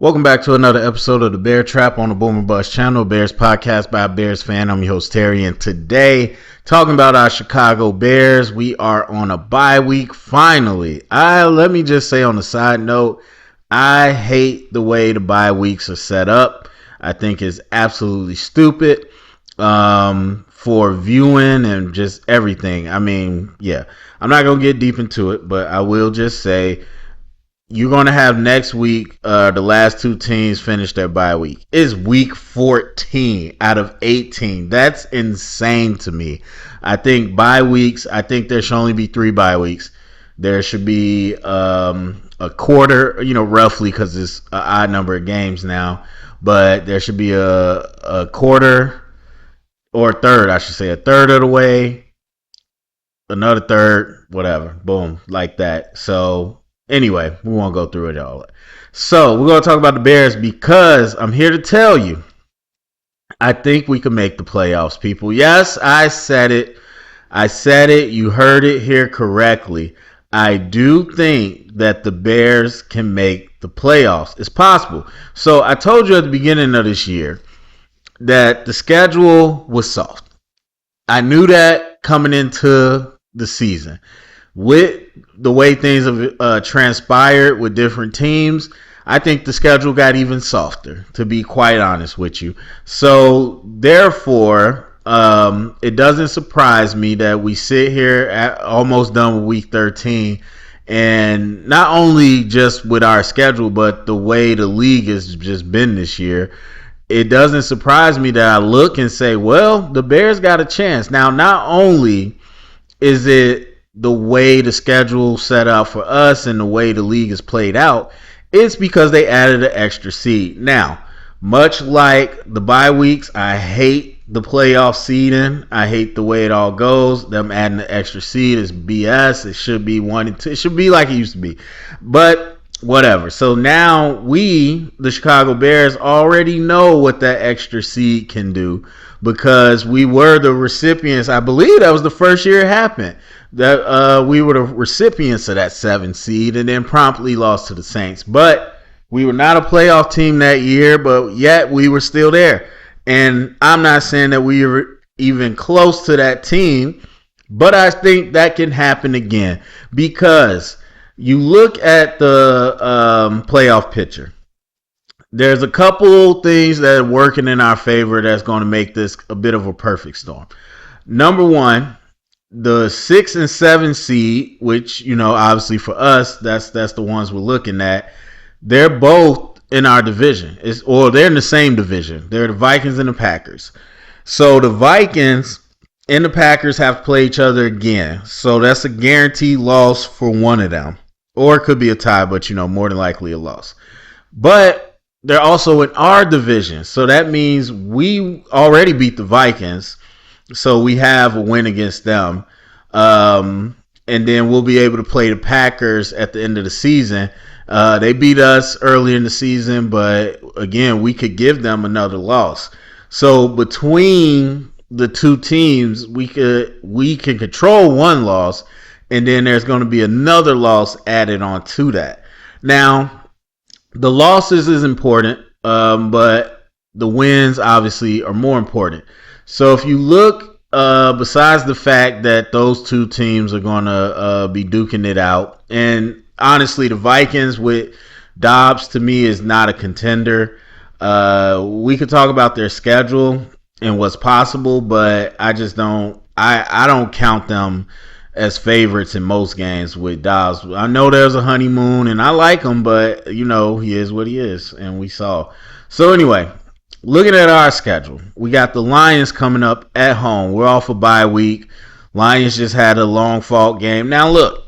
Welcome back to another episode of the Bear Trap on the Boomer Bust channel, Bears podcast by a Bears fan. I'm your host Terry, and today talking about our Chicago Bears. We are on a bye week finally. Let me just say on the side note, I hate the way the bye weeks are set up. I think it's absolutely stupid for viewing and just everything. I mean, yeah, I'm not gonna get deep into it, but I will just say, you're going to have next week, the last two teams finish their bye week. It's week 14 out of 18. That's insane to me. I think bye weeks, I think there should only be 3 bye weeks. There should be a quarter, roughly, because it's an odd number of games now. But there should be a quarter or a third, I should say, a third of the way, another third, whatever. Boom, like that. So anyway, we won't go through it all. So we're going to talk about the Bears because I'm here to tell you, I think we can make the playoffs, people. Yes, I said it. You heard it here correctly. I do think that the Bears can make the playoffs. It's possible. So I told you at the beginning of this year that the schedule was soft. I knew that coming into the season. With the way things have transpired with different teams, I think the schedule got even softer, to be quite honest with you. So, therefore, it doesn't surprise me that we sit here almost done with week 13. And not only just with our schedule, but the way the league has just been this year, it doesn't surprise me that I look and say, well, the Bears got a chance. Now, not only is it the way the schedule set out for us and the way the league is played out, it's because they added an extra seed. Now, much like the bye weeks, I hate the playoff seeding. I hate the way it all goes. Them adding the extra seed is BS. It should be 1 and 2. It should be like it used to be. But whatever. So now we, the Chicago Bears, already know what that extra seed can do because we were the recipients. I believe that was the first year it happened. That we were the recipients of that 7 seed and then promptly lost to the Saints. But we were not a playoff team that year, but yet we were still there. And I'm not saying that we were even close to that team, but I think that can happen again because you look at the playoff picture. There's a couple things that are working in our favor that's going to make this a bit of a perfect storm. Number one, the 6 and 7 seed, which, obviously for us, that's the ones we're looking at. They're both in our division. They're in the same division. They're the Vikings and the Packers. So the Vikings and the Packers have to play each other again. So that's a guaranteed loss for one of them. Or it could be a tie, but, more than likely a loss. But they're also in our division. So that means we already beat the Vikings. So we have a win against them. And then we'll be able to play the Packers at the end of the season. They beat us early in the season, but again, we could give them another loss. So between the two teams, we can control one loss, and then there's going to be another loss added on to that. Now, the losses is important, but the wins obviously are more important. So if you look, besides the fact that those two teams are going to be duking it out, and honestly, the Vikings with Dobbs to me is not a contender. We could talk about their schedule and what's possible, but I just don't. I don't count them as favorites in most games with Dobbs. I know there's a honeymoon, and I like him, but he is what he is, and we saw. So anyway, looking at our schedule, we got the Lions coming up at home. We're off a bye week. Lions just had a long fought game. Now look,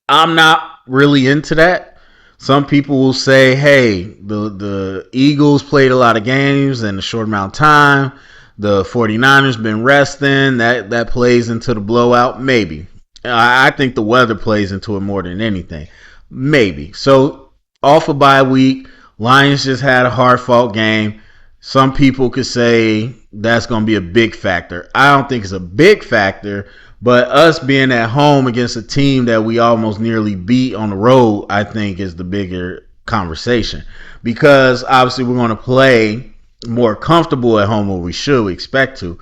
I'm not really into that. Some people will say, hey, the Eagles played a lot of games in a short amount of time. The 49ers been resting. That plays into the blowout. Maybe. I think the weather plays into it more than anything. Maybe. So off a bye week, Lions just had a hard-fought game. Some people could say that's going to be a big factor. I don't think it's a big factor, but us being at home against a team that we almost nearly beat on the road, I think is the bigger conversation, because obviously we're going to play more comfortable at home, or we expect to.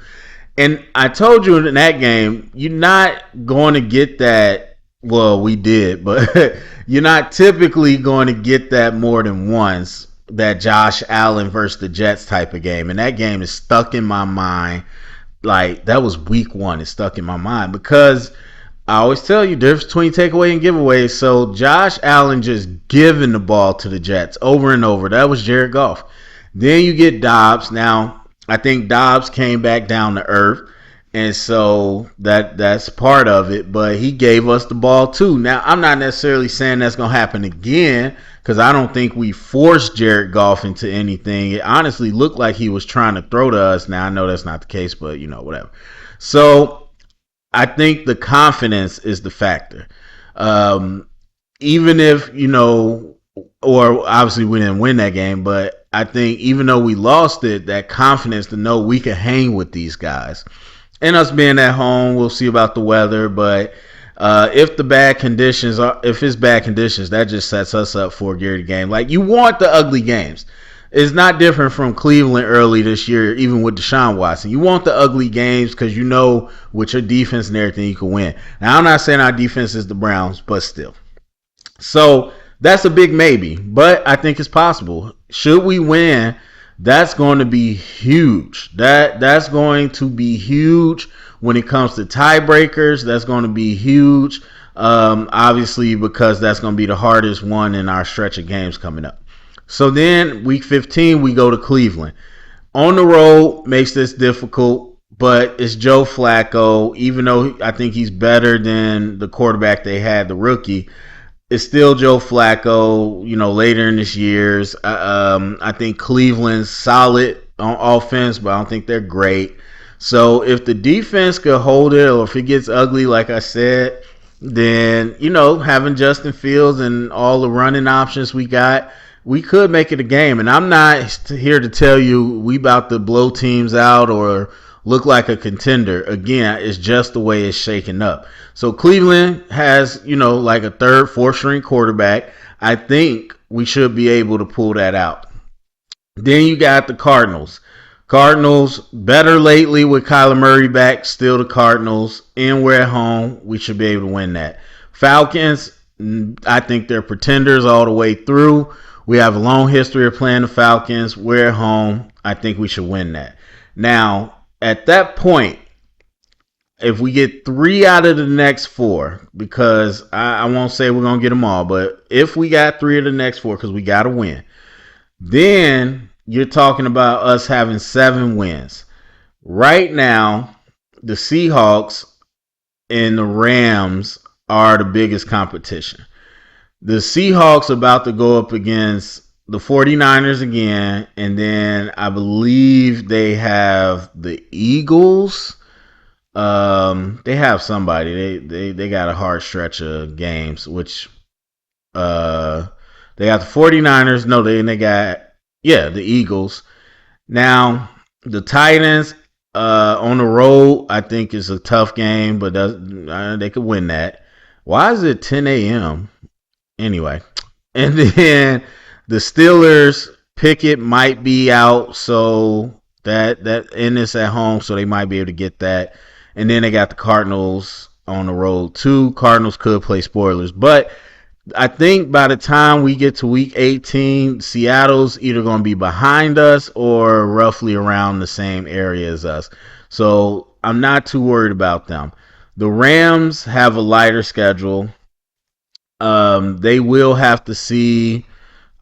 And I told you in that game, you're not going to get that. Well, we did, but you're not typically going to get that more than once. That Josh Allen versus the Jets type of game. And that game is stuck in my mind. Like, that was week one. It's stuck in my mind because I always tell you, difference between takeaway and giveaway. So Josh Allen just giving the ball to the Jets over and over. That was Jared Goff. Then you get Dobbs. Now, I think Dobbs came back down to earth, and so that's part of it. But he gave us the ball too. Now, I'm not necessarily saying that's going to happen again, because I don't think we forced Jared Goff into anything. It honestly looked like he was trying to throw to us. Now, I know that's not the case, but whatever. So I think the confidence is the factor. Even if, or obviously we didn't win that game, but I think even though we lost it, that confidence to know we can hang with these guys. And us being at home, we'll see about the weather, but if it's bad conditions, that just sets us up for a geared game. Like, you want the ugly games. It's not different from Cleveland early this year, even with Deshaun Watson. You want the ugly games because with your defense and everything, you can win. Now, I'm not saying our defense is the Browns, but still. So that's a big maybe, but I think it's possible. Should we win, that's going to be huge. That's going to be huge when it comes to tiebreakers. That's going to be huge, obviously, because that's going to be the hardest one in our stretch of games coming up. So then week 15, we go to Cleveland. On the road makes this difficult, but it's Joe Flacco. Even though I think he's better than the quarterback they had, the rookie, it's still Joe Flacco, later in this year's. I think Cleveland's solid on offense, but I don't think they're great. So if the defense could hold it, or if it gets ugly, like I said, then, having Justin Fields and all the running options we got, we could make it a game. And I'm not here to tell you we about to blow teams out or look like a contender. Again, it's just the way it's shaking up. So Cleveland has, like a third, fourth string quarterback. I think we should be able to pull that out. Then you got the Cardinals. Cardinals, better lately with Kyler Murray back, still the Cardinals. And we're at home. We should be able to win that. Falcons, I think they're pretenders all the way through. We have a long history of playing the Falcons. We're at home. I think we should win that. Now, at that point, if we get 3 out of the next 4, because I won't say we're going to get them all, but if we got 3 of the next 4, because we got to win, then you're talking about us having 7 wins. Right now, the Seahawks and the Rams are the biggest competition. The Seahawks about to go up against the 49ers again, and then I believe they have the Eagles. They have somebody. They got a hard stretch of games, which they got the 49ers. No, they got the Eagles. Now the Titans on the road, I think is a tough game, but they could win that. Why is it 10 a.m.? Anyway, and then the Steelers, Pickett might be out, so that and it's at home, so they might be able to get that. And then they got the Cardinals on the road too. Cardinals could play spoilers, but I think by the time we get to week 18, Seattle's either going to be behind us or roughly around the same area as us. So I'm not too worried about them. The Rams have a lighter schedule. They will have to see,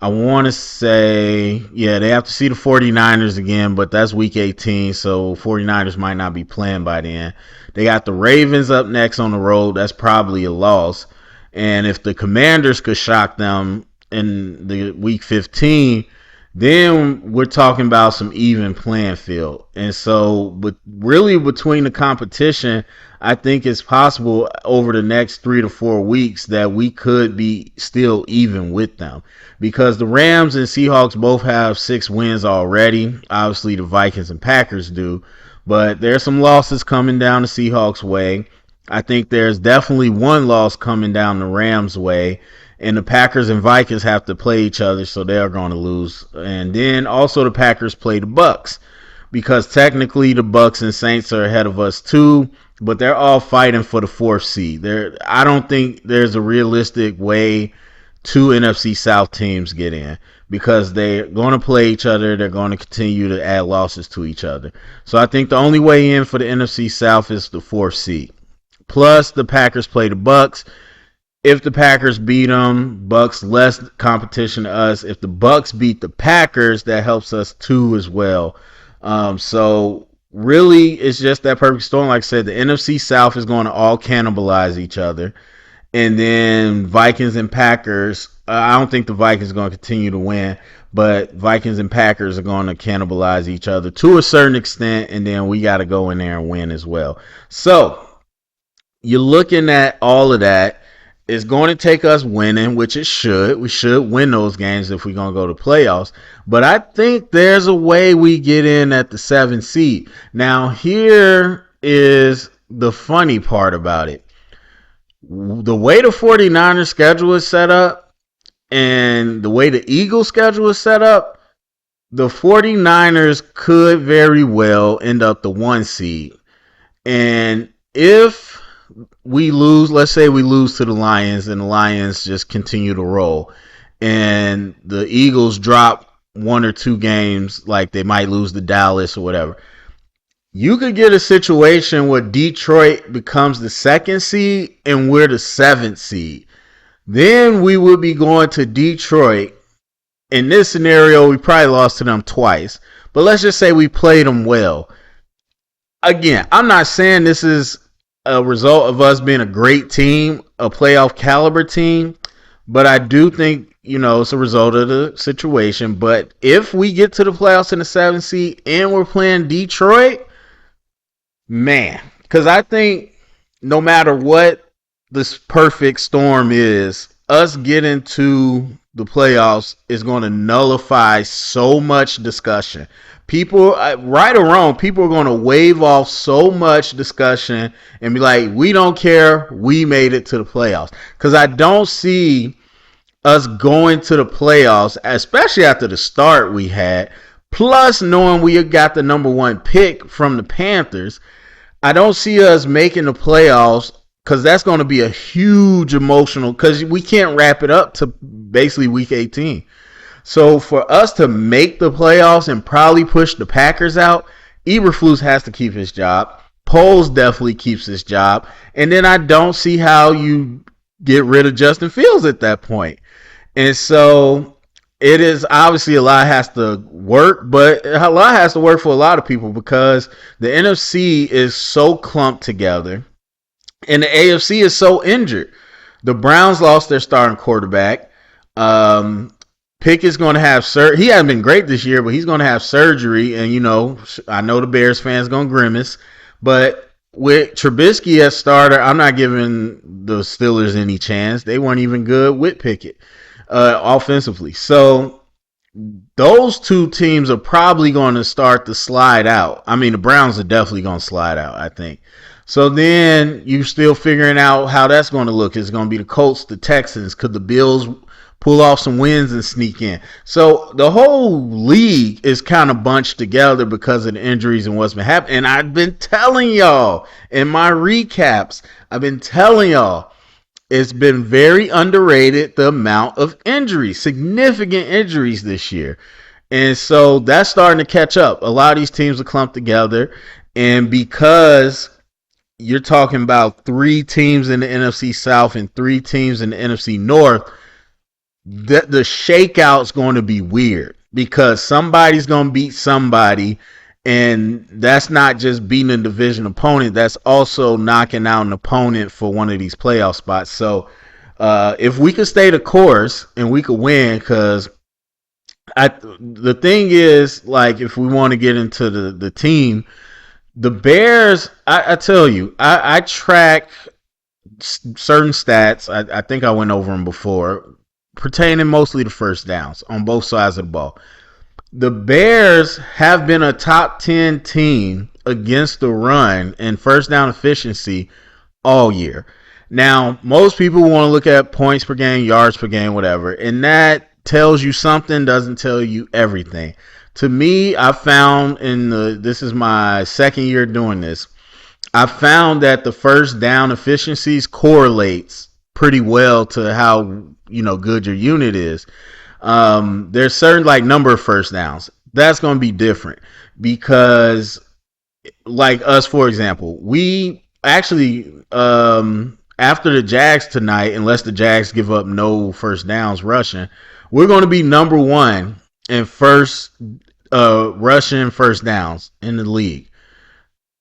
I want to say, they have to see the 49ers again, but that's week 18, so 49ers might not be playing by then. They got the Ravens up next on the road. That's probably a loss. And if the Commanders could shock them in the week 15, then we're talking about some even playing field. And so, but really between the competition, I think it's possible over the next 3 to 4 weeks that we could be still even with them, because the Rams and Seahawks both have 6 wins already. Obviously, the Vikings and Packers do, but there's some losses coming down the Seahawks way. I think there's definitely one loss coming down the Rams way. and the Packers and Vikings have to play each other, so they are going to lose. And then also the Packers play the Bucks, because technically the Bucks and Saints are ahead of us too, but they're all fighting for the 4th seed. I don't think there's a realistic way 2 NFC South teams get in, because they're going to play each other. They're going to continue to add losses to each other. So I think the only way in for the NFC South is the 4th seed. Plus the Packers play the Bucks. If the Packers beat them, Bucks less competition to us. If the Bucks beat the Packers, that helps us too as well. So really, it's just that perfect storm. Like I said, the NFC South is going to all cannibalize each other. And then Vikings and Packers, I don't think the Vikings are going to continue to win, but Vikings and Packers are going to cannibalize each other to a certain extent, and then we got to go in there and win as well. So you're looking at all of that. It's going to take us winning, which it should. We should win those games if we're going to go to playoffs. But I think there's a way we get in at the 7th seed. Now, here is the funny part about it. The way the 49ers schedule is set up and the way the Eagles schedule is set up, the 49ers could very well end up the 1 seed. And if we lose, let's say we lose to the Lions and the Lions just continue to roll, and the Eagles drop 1 or 2 games, like they might lose to Dallas or whatever, you could get a situation where Detroit becomes the 2nd seed and we're the 7th seed. Then we would be going to Detroit. In this scenario, we probably lost to them twice, but let's just say we played them well. Again, I'm not saying this is a result of us being a great team, a playoff caliber team, but I do think, it's a result of the situation. But if we get to the playoffs in the 7th seed and we're playing Detroit, man, because I think no matter what this perfect storm is, us getting to the playoffs is going to nullify so much discussion. People, right or wrong, people are going to wave off so much discussion and be like, we don't care, we made it to the playoffs. Because I don't see us going to the playoffs, especially after the start we had, plus knowing we got the number 1 pick from the Panthers. I don't see us making the playoffs, because that's going to be a huge emotional, because we can't wrap it up to basically week 18. So for us to make the playoffs and probably push the Packers out, Eberflus has to keep his job. Poles definitely keeps his job. And then I don't see how you get rid of Justin Fields at that point. And so it is obviously a lot has to work, but a lot has to work for a lot of people, because the NFC is so clumped together and the AFC is so injured. The Browns lost their starting quarterback. Pickett's going to have he hasn't been great this year, but he's going to have surgery. And, I know the Bears fans going to grimace, but with Trubisky as starter, I'm not giving the Steelers any chance. They weren't even good with Pickett offensively. So those 2 teams are probably going to start to slide out. I mean, the Browns are definitely going to slide out, I think. So then you're still figuring out how that's going to look. Is it going to be the Colts, the Texans? Could the Bills pull off some wins and sneak in? So the whole league is kind of bunched together because of the injuries and what's been happening. And I've been telling y'all in my recaps, it's been very underrated, the amount of injuries, significant injuries this year. And so that's starting to catch up. A lot of these teams are clumped together. And because you're talking about 3 teams in the NFC South and 3 teams in the NFC North, the shakeout's going to be weird, because somebody's going to beat somebody, and that's not just beating a division opponent, that's also knocking out an opponent for one of these playoff spots. So if we could stay the course and we could win, because the thing is, like, if we want to get into the team, the Bears, I tell you, I track certain stats. I think I went over them before, pertaining mostly to first downs on both sides of the ball. The Bears have been a top 10 team against the run and first down efficiency all year. Now, most people want to look at points per game, yards per game, whatever, and that tells you something, doesn't tell you everything. To me, I found this is my second year doing this. I found that the first down efficiencies correlates pretty well to how good your unit is. There's certain like number of first downs that's going to be different because like us, for example, we actually after the Jags tonight, unless the Jags give up no first downs rushing, we're going to be number one in first rushing first downs in the league.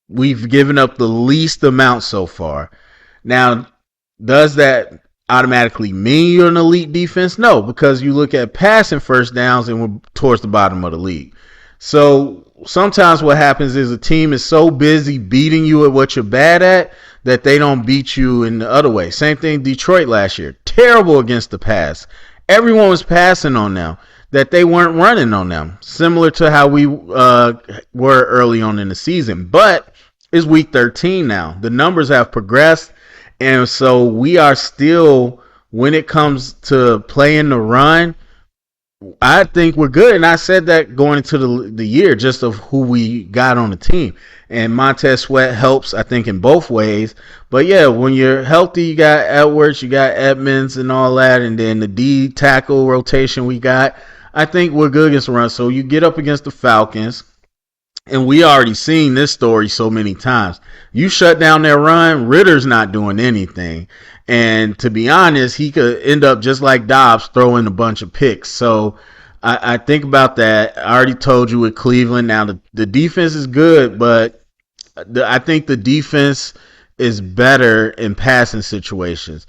We've given up the least amount so far. Now, does that automatically mean you're an elite defense? No, because you look at passing first downs and we're towards the bottom of the league. So sometimes what happens is a team is so busy beating you at what you're bad at that they don't beat you in the other way. Same thing Detroit last year. Terrible against the pass. Everyone was passing on them, that they weren't running on them. Similar to how we were early on in the season. But it's week 13 now. The numbers have progressed. And so we are still, when it comes to playing the run, I think we're good. And I said that going into the year, just of who we got on the team. And Montez Sweat helps, I think, in both ways. But yeah, when you're healthy, you got Edwards, you got Edmonds and all that. And then the D tackle rotation we got. I think we're good against the run. So you get up against the Falcons. And we already seen this story so many times. You shut down their run, Ritter's not doing anything. And to be honest, he could end up just like Dobbs, throwing a bunch of picks. So I think about that. I already told you with Cleveland. Now, the defense is good, but I think the defense is better in passing situations.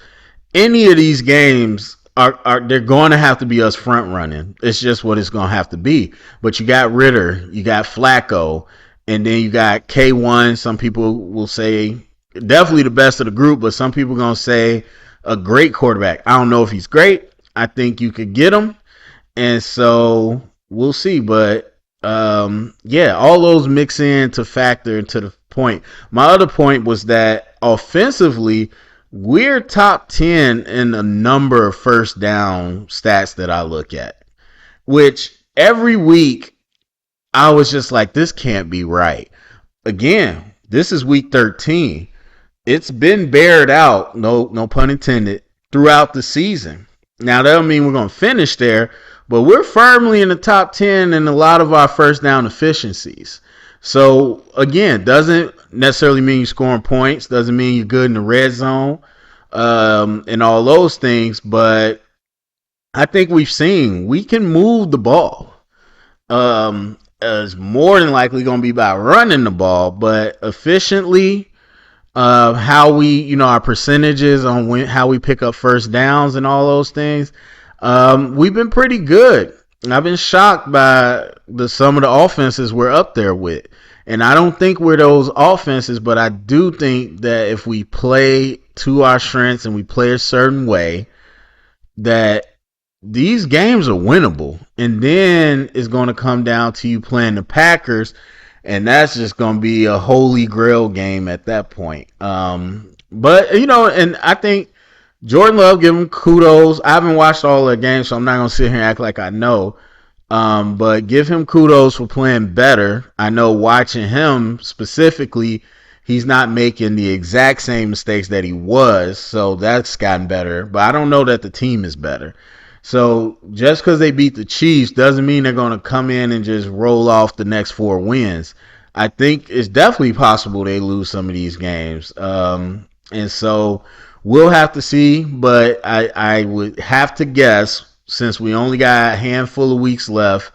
Any of these games, they're going to have to be us front running. It's just what it's going to have to be. But you got Ritter, you got Flacco, and then you got K1. Some people will say definitely the best of the group, but some people are going to say a great quarterback. I don't know if he's great. I think you could get him. And so we'll see. But yeah, all those mix in to factor into the point. My other point was that offensively, we're top 10 in a number of first down stats that I look at, which every week I was just like, this can't be right. Again, this is week 13. It's been bared out, no pun intended, throughout the season. Now, that don't mean we're going to finish there, but we're firmly in the top 10 in a lot of our first down efficiencies. So, again, doesn't necessarily mean you're scoring points, doesn't mean you're good in the red zone, and all those things, but I think we've seen we can move the ball. It's more than likely going to be by running the ball, but efficiently, how we, our percentages on how we pick up first downs and all those things, we've been pretty good. I've been shocked by some of the offenses we're up there with. And I don't think we're those offenses, but I do think that if we play to our strengths and we play a certain way, that these games are winnable. And then it's going to come down to you playing the Packers, and that's just going to be a holy grail game at that point. But, and I think Jordan Love, give him kudos. I haven't watched all the games, so I'm not going to sit here and act like I know. But give him kudos for playing better. I know watching him specifically, he's not making the exact same mistakes that he was, so that's gotten better. But I don't know that the team is better. So just because they beat the Chiefs doesn't mean they're going to come in and just roll off the next 4 wins. I think it's definitely possible they lose some of these games. And so we'll have to see, but I would have to guess, since we only got a handful of weeks left,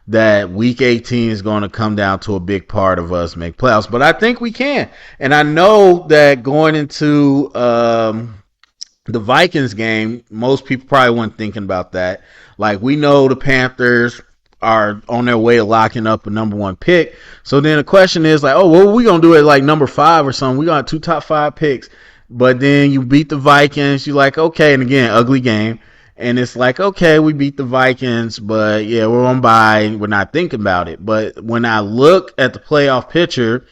that week 18 is going to come down to a big part of us make playoffs. But I think we can. And I know that going into the Vikings game, most people probably weren't thinking about that. Like, we know the Panthers are on their way to locking up a number 1 pick. So then the question is like, oh, what are we going to do at like number 5 or something? We got 2 top 5 picks. But then you beat the Vikings. You're like, okay. And again, ugly game. And it's like, okay, we beat the Vikings, but yeah, we're on bye. We're not thinking about it. But when I look at the playoff picture,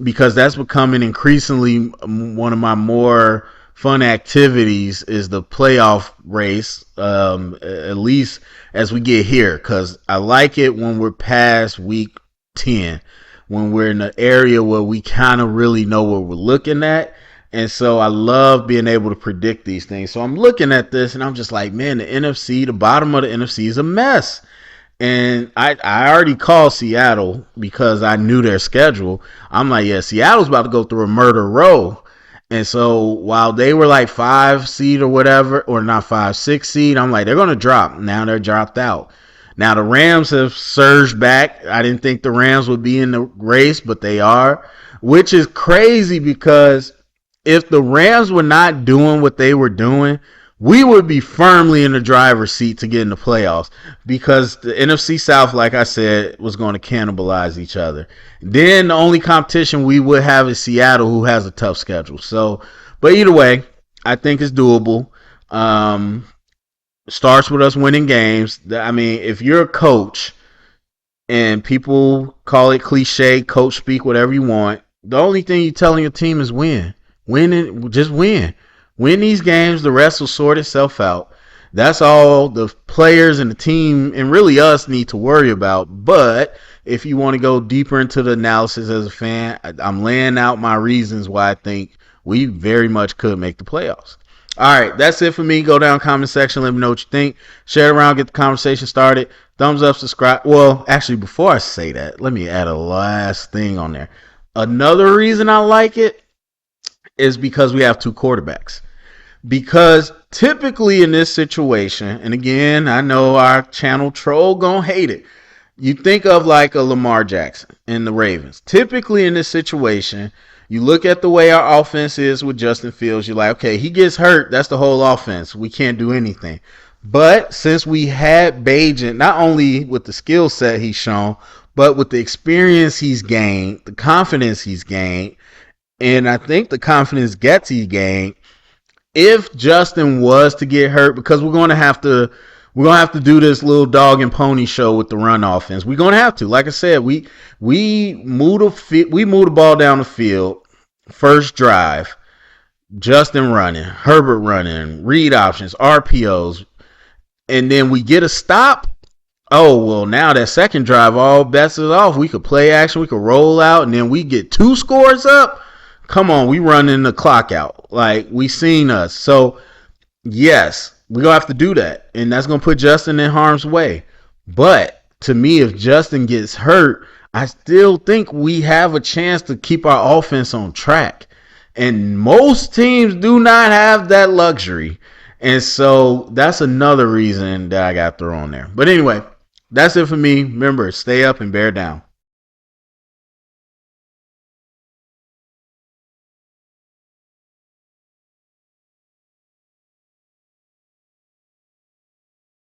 because that's becoming increasingly one of my more fun activities is the playoff race, at least as we get here, because I like it when we're past week 10, when we're in an area where we kind of really know what we're looking at. And so I love being able to predict these things. So I'm looking at this and I'm just like, man, the NFC, the bottom of the NFC is a mess. And I already called Seattle because I knew their schedule. I'm like, yeah, Seattle's about to go through a murder row. And so while they were like 5 seed or whatever, or not 5, 6 seed, I'm like, they're going to drop. Now they're dropped out. Now the Rams have surged back. I didn't think the Rams would be in the race, but they are, which is crazy because if the Rams were not doing what they were doing, we would be firmly in the driver's seat to get in the playoffs because the NFC South, like I said, was going to cannibalize each other. Then the only competition we would have is Seattle, who has a tough schedule. So, but either way, I think it's doable. Starts with us winning games. I mean, if you're a coach and people call it cliche, coach speak, whatever you want, the only thing you're telling your team is win. Win it, just win. Win these games, the rest will sort itself out. That's all the players and the team and really us need to worry about. But if you want to go deeper into the analysis as a fan, I'm laying out my reasons why I think we very much could make the playoffs. All right, that's it for me. Go down comment section. Let me know what you think. Share it around. Get the conversation started. Thumbs up, subscribe. Well, actually, before I say that, let me add a last thing on there. Another reason I like it is because we have 2 quarterbacks. Because typically in this situation, and again, I know our channel troll gonna hate it. You think of like a Lamar Jackson in the Ravens. Typically in this situation, you look at the way our offense is with Justin Fields, you're like, okay, he gets hurt, that's the whole offense. We can't do anything. But since we had Bajan, not only with the skill set he's shown, but with the experience he's gained, the confidence he's gained, and I think the confidence he gained, if Justin was to get hurt, because we're gonna have to do this little dog and pony show with the run offense. We're gonna have to. Like I said, we move the ball down the field, first drive, Justin running, Herbert running, read options, RPOs, and then we get a stop. Oh, well, now that second drive, all bets is off. We could play action, we could roll out, and then we get 2 scores up. Come on, we running the clock out. Like, we seen us. So, yes, we're going to have to do that. And that's going to put Justin in harm's way. But, to me, if Justin gets hurt, I still think we have a chance to keep our offense on track. And most teams do not have that luxury. And so, that's another reason that I got thrown there. But anyway, that's it for me. Remember, stay up and bear down.